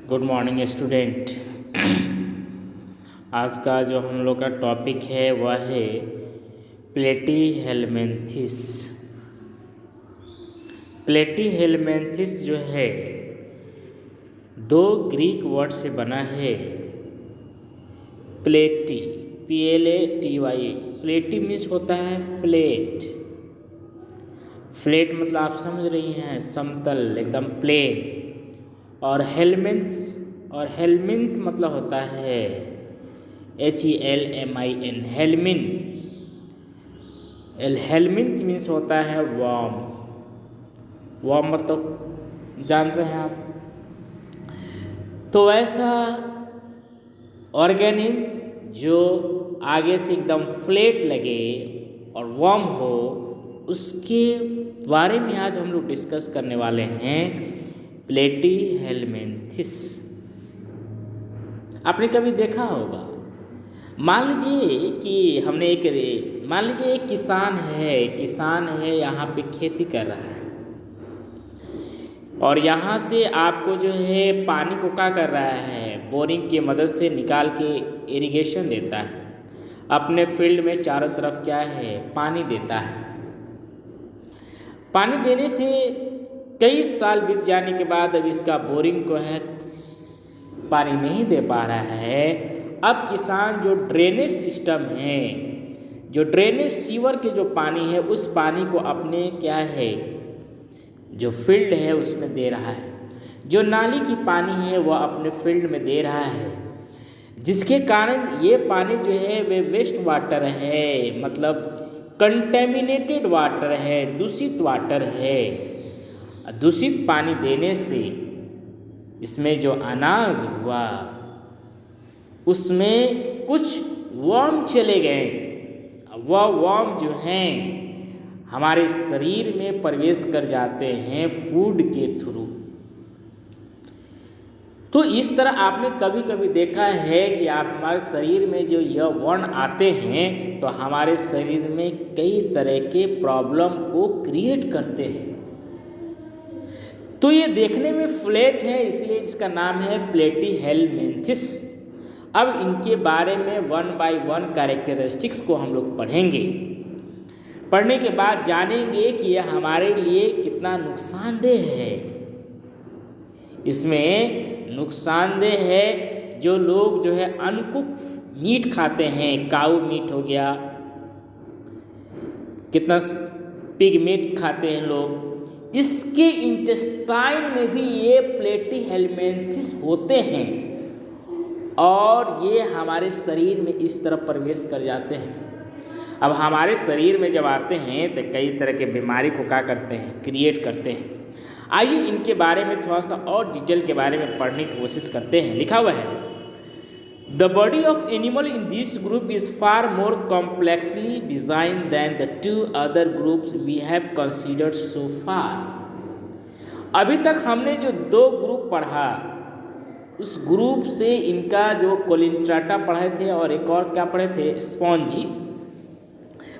Good morning student. आज का जो हम लोग का टॉपिक है वह है प्लेटीहेलमिन्थिस। प्लेटीहेलमिन्थिस जो है दो ग्रीक वर्ड से बना है। प्लेटी PLATY। प्लेटी मीन्स होता है फ्लैट। फ्लैट मतलब आप समझ रही हैं, समतल एकदम प्लेन। और हेलमिन्थ मतलब होता है HELMIN हेलमिन। हेलमिन्थ मीन्स होता है वार्म। वार्म मतलब जान रहे हैं आप। तो वैसा ऑर्गेनिज्म जो आगे से एकदम फ्लैट लगे और वार्म हो, उसके बारे में आज हम लोग डिस्कस करने वाले हैं। प्लेटीहेलमिन्थिस आपने कभी देखा होगा। मान लीजिए कि मान लीजिए एक किसान है यहाँ पे खेती कर रहा है और यहाँ से आपको जो है पानी को क्या कर रहा है, बोरिंग की मदद से निकाल के इरिगेशन देता है। अपने फील्ड में चारों तरफ क्या है, पानी देता है। पानी देने से कई साल बीत जाने के बाद अब इसका बोरिंग को है पानी नहीं दे पा रहा है। अब किसान जो ड्रेनेज सिस्टम है, जो ड्रेनेज सीवर के जो पानी है, उस पानी को अपने क्या है जो फील्ड है उसमें दे रहा है। जो नाली की पानी है वह अपने फील्ड में दे रहा है, जिसके कारण ये पानी जो है वे वेस्ट वाटर है, मतलब कंटेमिनेटेड वाटर है, दूषित वाटर है। दूषित पानी देने से इसमें जो अनाज हुआ उसमें कुछ वर्म चले गए। वह वर्म जो हैं हमारे शरीर में प्रवेश कर जाते हैं फूड के थ्रू। तो इस तरह आपने कभी कभी देखा है कि आप हमारे शरीर में जो यह वर्म आते हैं तो हमारे शरीर में कई तरह के प्रॉब्लम को क्रिएट करते हैं। तो ये देखने में फ्लैट है, इसलिए इसका नाम है प्लेटीहेलमिन्थिस। अब इनके बारे में 1 by 1 कैरेक्टरिस्टिक्स को हम लोग पढ़ेंगे। पढ़ने के बाद जानेंगे कि यह हमारे लिए कितना नुकसानदेह है। इसमें नुकसानदेह है जो लोग जो है अनकुक मीट खाते हैं। काऊ मीट हो गया, कितना पिग मीट खाते हैं लोग, इसके इंटेस्टाइन में भी ये प्लेटीहेलमिन्थिस होते हैं और ये हमारे शरीर में इस तरह प्रवेश कर जाते हैं। अब हमारे शरीर में जब आते हैं तो कई तरह के बीमारी को क्या करते हैं, क्रिएट करते हैं। आइए इनके बारे में थोड़ा सा और डिटेल के बारे में पढ़ने की कोशिश करते हैं। लिखा हुआ है, The body of animal in this group is far more complexly designed than the two other groups we have considered so far. अभी तक हमने जो दो ग्रुप पढ़ा, उस ग्रुप से इनका जो कोलिन्ट्राटा पढ़े थे और एक और क्या पढ़े थे, स्पॉन्जी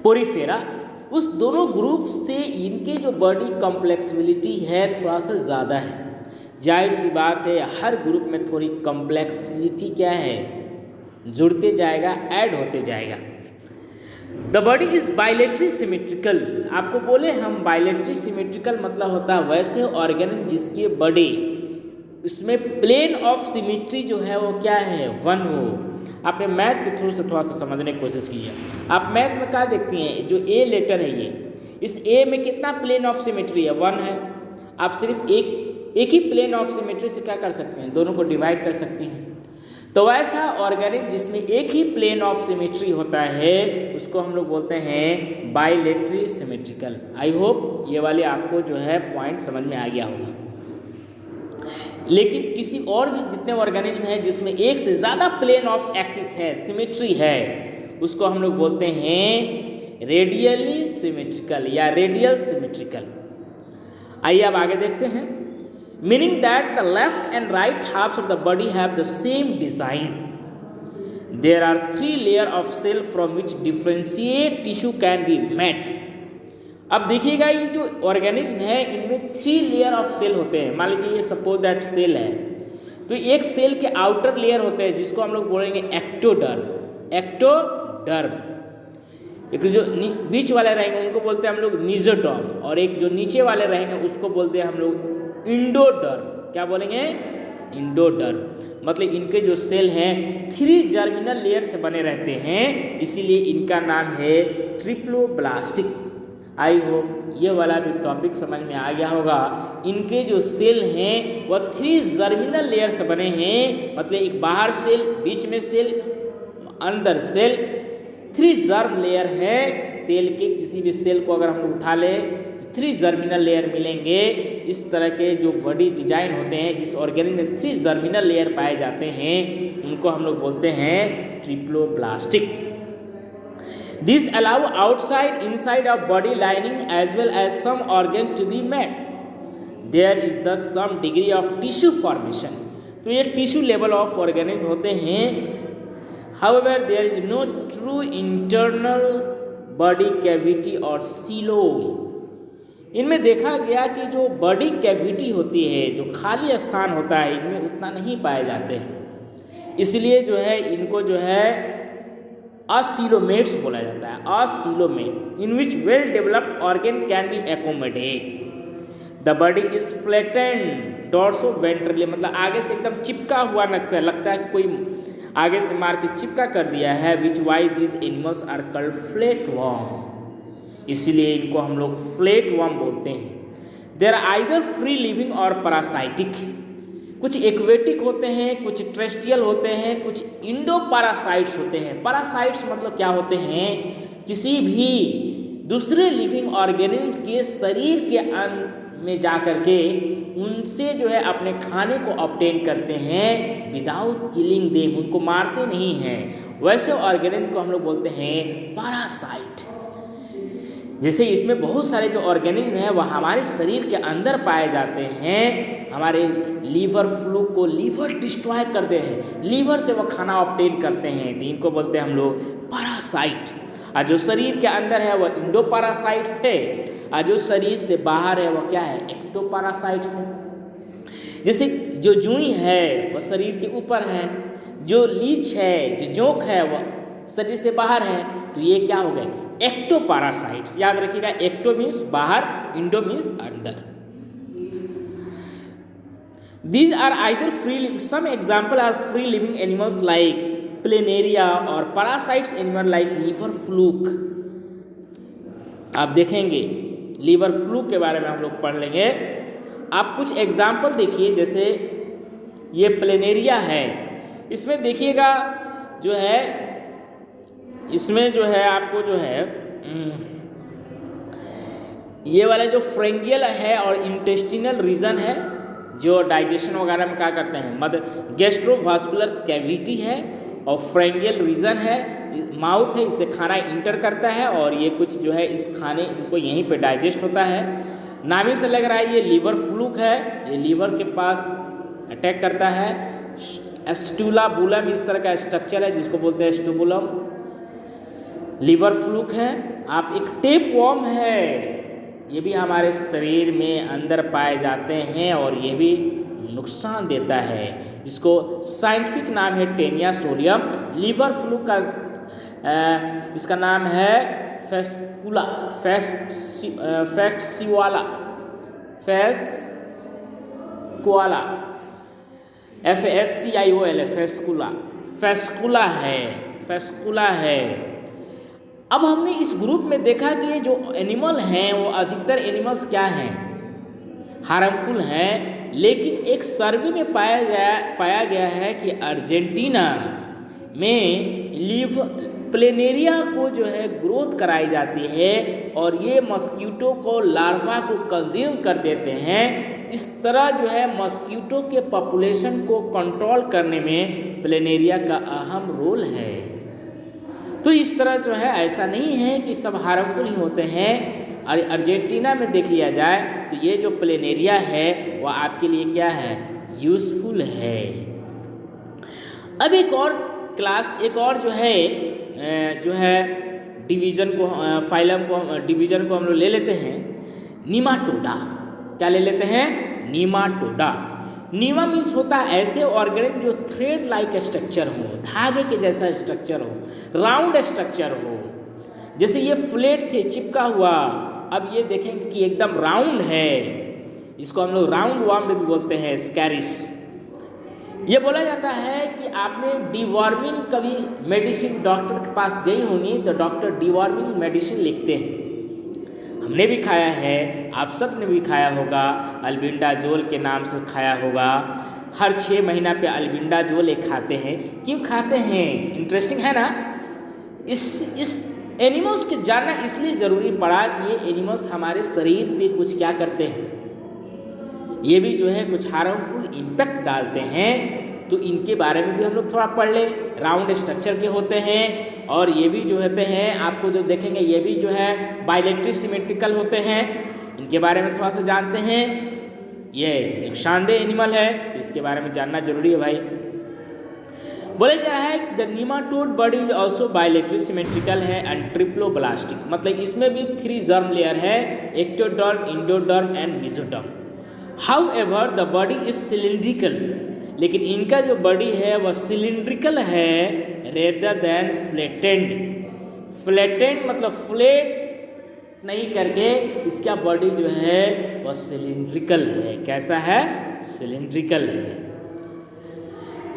पोरीफेरा, उस दोनों ग्रुप से इनके जो बॉडी कॉम्प्लेक्सिबिलिटी है थोड़ा सा ज़्यादा है। जाहिर सी बात है, हर ग्रुप में थोड़ी कॉम्प्लेक्सिटी क्या है, जुड़ते जाएगा, ऐड होते जाएगा। The body is bilaterally symmetrical. आपको बोले हम बाइलेटरी सिमेट्रिकल मतलब होता है वैसे ऑर्गेनिज्म जिसके बॉडी उसमें प्लेन ऑफ सिमेट्री जो है वो क्या है, 1 हो। आपने मैथ के थ्रू से थोड़ा सा समझने की कोशिश कीजिए। आप मैथ में क्या देखती हैं, जो ए लेटर है ये, इस ए में कितना प्लेन ऑफ सिमेट्री है, 1 है। आप सिर्फ एक ही प्लेन ऑफ सिमेट्री से क्या कर सकते हैं, दोनों को डिवाइड कर सकते हैं। तो वैसा ऑर्गेनिज्म जिसमें एक ही प्लेन ऑफ सिमेट्री होता है उसको हम लोग बोलते हैं बाइलेटरी सिमेट्रिकल। आई होप ये वाले आपको जो है पॉइंट समझ में आ गया होगा। लेकिन किसी और भी जितने ऑर्गेनिज्म हैं जिसमें एक से ज़्यादा प्लेन ऑफ एक्सिस है, सिमेट्री है, उसको हम लोग बोलते हैं रेडियली सिमेट्रिकल या रेडियल सिमेट्रिकल। आइए अब आगे देखते हैं। Meaning that the left and right halves of the body have the same design. There are 3 layers of cell from which differentiate tissue can be made. अब देखिएगा ये जो ऑर्गेनिज्म है इनमें 3 लेयर ऑफ सेल होते हैं। मान लीजिए ये सपोज दैट सेल है, तो एक सेल के आउटर लेयर होते हैं जिसको हम लोग बोलेंगे एक्टोडर्म। एक्टोडर्म। एक जो बीच वाले रहेंगे उनको बोलते हैं हम लोग मेसोडर्म, और एक जो नीचे वाले रहेंगे उसको बोलते हैं हम लोग इंडोडर्म। क्या बोलेंगे? इंडोडर्म। मतलब इनके जो सेल हैं 3 जर्मिनल लेयर से बने रहते हैं, इसीलिए इनका नाम है ट्रिप्लोब्लास्टिक। आई होप ये वाला भी टॉपिक समझ में आ गया होगा। इनके जो सेल हैं वह 3 जर्मिनल लेयर से बने हैं, मतलब एक बाहर सेल, बीच में सेल, अंदर सेल। 3 जर्म लेयर है सेल के। किसी भी सेल को अगर हम लोग उठा लें तो 3 जर्मिनल लेयर मिलेंगे। इस तरह के जो बॉडी डिजाइन होते हैं, जिस ऑर्गेनिज्म में 3 जर्मिनल लेयर पाए जाते हैं, उनको हम लोग बोलते हैं triploblastic. This allow outside inside of body lining as well as some organ to be made. There is thus some degree of tissue formation. तो ये टिश्यू लेवल ऑफ ऑर्गेनिज्म होते हैं। However, there is no true internal body cavity or coelom. इनमें देखा गया कि जो body cavity होती है, जो खाली स्थान होता है, इनमें उतना नहीं पाए जाते हैं। इसलिए जो है इनको जो है असीलोमेट्स बोला जाता है। Acoelomate in which well developed organ can be accommodate. The body is flattened dorso ventrally, मतलब आगे से एकदम चिपका हुआ लगता है कि कोई आगे से मार के चिपका कर दिया है। Which why this animals are called flat worm, इसीलिए इनको हम लोग फ्लैट वर्म बोलते हैं। There either free living or parasitic. कुछ एक्वेटिक होते हैं, कुछ टेरेस्ट्रियल होते हैं, कुछ इंडो पैरासाइट्स होते हैं। पैरासाइट्स मतलब क्या होते हैं? किसी भी दूसरे लिविंग ऑर्गेनिज्म के शरीर के में जा कर के उनसे जो है अपने खाने को ऑब्टेन करते हैं विदाउट किलिंग देम, उनको मारते नहीं हैं। वैसे ऑर्गेनिज्म को हम लोग बोलते हैं पैरासाइट। जैसे इसमें बहुत सारे जो ऑर्गेनिज्म हैं वह हमारे शरीर के अंदर पाए जाते हैं। हमारे लीवर फ्लूक को लीवर डिस्ट्रॉय करते हैं, लीवर से वो खाना ऑब्टेन करते हैं, तो इनको बोलते हैं हम लोग पैरासाइट। और जो शरीर के अंदर है वह इंडो पैरासाइट्स है, और जो शरीर से बाहर है वह क्या है? एक्टो पैरासाइट्स है। जैसे जो जूई है वह शरीर के ऊपर है, जो लीच है, जो जोंक है वह शरीर से बाहर है, तो ये क्या हो गए? Ectoparasites. याद रखिएगा, एक्टो मीन्स बाहर, इंडो मीन्स अंदर। These are either free, some example are free living animals like planaria और parasites animal like liver fluke। आप देखेंगे लीवर फ्लूक के बारे में हम लोग पढ़ लेंगे। आप कुछ एग्जाम्पल देखिए, जैसे ये प्लेनेरिया है, इसमें देखिएगा जो है, इसमें जो है आपको जो है ये वाला जो फ्रेंगियल है और इंटेस्टिनल रीजन है, जो डाइजेशन वगैरह में क्या करते हैं, मदर गैस्ट्रोवास्कुलर कैविटी है, और फ्रेंगियल रीजन है, माउथ है, इससे खाना इंटर करता है, और ये कुछ जो है इस खाने इनको यहीं पे डाइजेस्ट होता है। नाम से लग रहा है ये लीवर फ्लूक है, ये लीवर के पास अटैक करता है। एस्टुलाबुलम इस तरह का स्ट्रक्चर है जिसको बोलते हैं एस्टुबुलम, लीवर फ्लूक है। आप एक टेप वर्म है, ये भी हमारे शरीर में अंदर पाए जाते हैं और ये भी नुकसान देता है, जिसको साइंटिफिक नाम है टेनिया सोडियम। लीवर फ्लूक का इसका नाम है फैस्कुला, फैक्सिवाला, फैस्कुला, FASCIOL, फैस्कुला, फैस्कुला है, फैस्कुला है। अब हमने इस ग्रुप में देखा कि ये जो एनिमल हैं वो अधिकतर एनिमल्स क्या हैं? हार्मफुल हैं। लेकिन एक सर्वे में पाया गया है कि अर्जेंटीना में प्लेनेरिया को जो है ग्रोथ कराई जाती है, और ये मस्कीटो को लार्वा को कंज्यूम कर देते हैं। इस तरह जो है मस्कीटो के पॉपुलेशन को कंट्रोल करने में प्लेनेरिया का अहम रोल है। तो इस तरह जो है ऐसा नहीं है कि सब हार्मफुल ही होते हैं। अर्जेंटीना में देख लिया जाए तो ये जो प्लेनेरिया है वह आपके लिए क्या है? यूज़फुल है। अब एक और क्लास, एक और जो है डिवीज़न को, फाइलम को, डिवीज़न को हम लोग ले लेते हैं निमाटोडा। क्या ले लेते हैं? निमाटोडा। नीमा मीन्स होता है ऐसे ऑर्गेनिज्म जो थ्रेड लाइक स्ट्रक्चर हो, धागे के जैसा स्ट्रक्चर हो, राउंड स्ट्रक्चर हो। जैसे ये फ्लैट थे चिपका हुआ, अब ये देखेंगे कि एकदम राउंड है, इसको हम लोग राउंड वर्म भी बोलते हैं, स्कैरिस। ये बोला जाता है कि आपने डिवॉर्मिंग कभी मेडिसिन डॉक्टर के पास गई होंगी तो डॉक्टर डिवॉर्मिंग मेडिसिन लिखते हैं, हमने भी खाया है, आप सब ने भी खाया होगा, अल्बेंडाजोल के नाम से खाया होगा। हर 6 महीना पे अल्बेंडाजोल एक खाते हैं। क्यों खाते हैं? इंटरेस्टिंग है ना। इस एनिमल्स के जानना इसलिए ज़रूरी पड़ा कि ये एनिमल्स हमारे शरीर पे कुछ क्या करते हैं, ये भी जो है कुछ हार्मफुल इम्पैक्ट डालते हैं, तो इनके बारे में भी हम लोग थोड़ा पढ़ लें। राउंड स्ट्रक्चर के होते हैं और ये भी जो होते हैं, आपको जो देखेंगे ये भी जो है बायलेटरी सिमेट्रिकल होते हैं, इनके बारे में थोड़ा सा जानते हैं। ये एक शानदार एनिमल है तो इसके बारे में जानना जरूरी है भाई। बोला जा रहा है the nematode body is also bilaterally symmetrical है एंड ट्रिप्लोब्लास्टिक, मतलब इसमें भी 3 जर्म लेयर है, ectoderm, endoderm and mesoderm. However the body is cylindrical, लेकिन इनका जो बॉडी है वह सिलिंड्रिकल है रेदर देन फ्लैटेंड। फ्लैटेंड मतलब फ्लैट नहीं करके इसका बॉडी जो है वह सिलिंड्रिकल है। कैसा है? सिलिंड्रिकल है।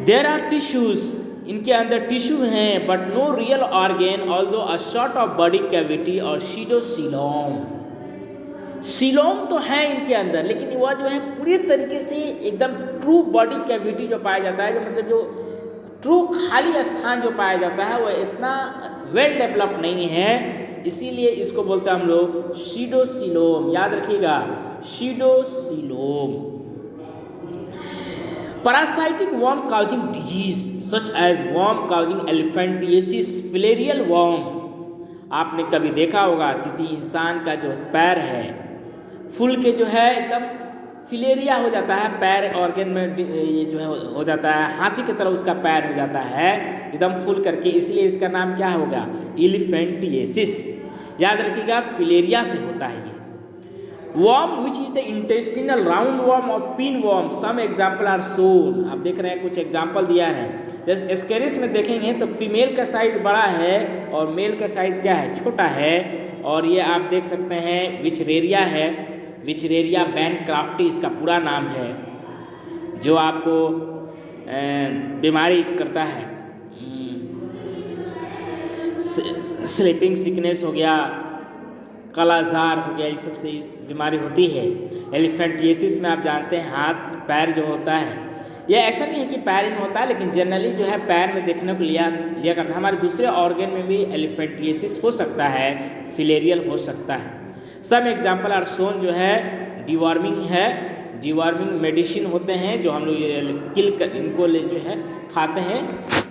देयर आर टिश्यूज, इनके अंदर टिश्यू हैं but no real organ although a sort of body cavity और सीडोसिलोम। सिलोम तो है इनके अंदर, लेकिन वह जो है पूरी तरीके से एकदम ट्रू बॉडी कैविटी जो पाया जाता है, जो मतलब जो ट्रू खाली स्थान जो पाया जाता है वह इतना वेल डेवलप नहीं है, इसीलिए इसको बोलते हैं हम लोग सीडोसिलोम। याद रखिएगा, pseudocoelom. Parasitic worm causing disease such as worm causing elephantiasis, filarial worm. आपने कभी देखा होगा किसी इंसान का जो पैर है फूल के जो है एकदम फिलेरिया हो जाता है, पैर ऑर्गन में ये जो है हो जाता है, हाथी की तरह उसका पैर हो जाता है एकदम फूल करके, इसलिए इसका नाम क्या होगा? एलिफेंटिएसिस। याद रखिएगा, फिलेरिया से होता है ये। Worm which is the intestinal round worm और pin worm, some example are shown. आप देख रहे हैं कुछ एग्जाम्पल दिया है। जैसे एस्केरिस में देखेंगे तो फीमेल का साइज बड़ा है और मेल का साइज क्या है? छोटा है। और ये आप देख सकते हैं विचरेरिया है, विचरेरिया बैनक्राफ्टी इसका पूरा नाम है, जो आपको बीमारी करता है, स्लीपिंग सिकनेस हो गया, कालाजार हो गया, इस सबसे बीमारी होती है। एलिफेंटिएसिस में आप जानते हैं हाथ पैर जो होता है, यह ऐसा नहीं है कि पैर में होता है, लेकिन जनरली जो है पैर में देखने को लिया करता है। हमारे दूसरे ऑर्गन में भी एलिफेंटिएसिस हो सकता है, फिलेरियल हो सकता है। सब एग्जाम्पल आर शोन जो है डिवॉर्मिंग है, डिवॉर्मिंग मेडिसिन होते हैं जो हम लोग किल कर इनको जो है खाते हैं,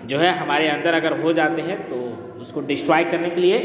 जो है हमारे अंदर अगर हो जाते हैं तो उसको डिस्ट्रॉय करने के लिए।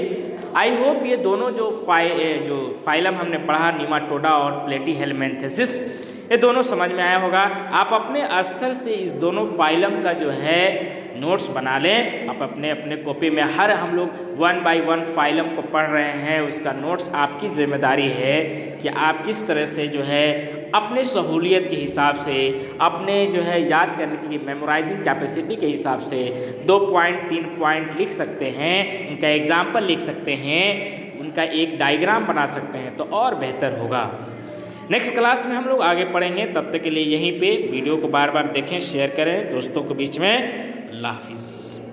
आई होप ये दोनों जो फाइलम हमने पढ़ा, नीमाटोडा और प्लेटीहेलमिन्थेसिस, ये दोनों समझ में आया होगा। आप अपने स्तर से इस दोनों फाइलम का जो है नोट्स बना लें। आप अपने अपने कॉपी में हर हम लोग 1 बाय 1 फाइलम को पढ़ रहे हैं, उसका नोट्स आपकी जिम्मेदारी है कि आप किस तरह से जो है अपने सहूलियत के हिसाब से, अपने जो है याद करने की मेमोराइजिंग कैपेसिटी के हिसाब से 2 पॉइंट 3 पॉइंट लिख सकते हैं, उनका एग्जाम्पल लिख सकते हैं, उनका एक डायग्राम बना सकते हैं, तो और बेहतर होगा। नेक्स्ट क्लास में हम लोग आगे पढ़ेंगे। तब तक के लिए यहीं पे वीडियो को बार बार देखें, शेयर करें दोस्तों के बीच में। अल्लाह हाफिज़।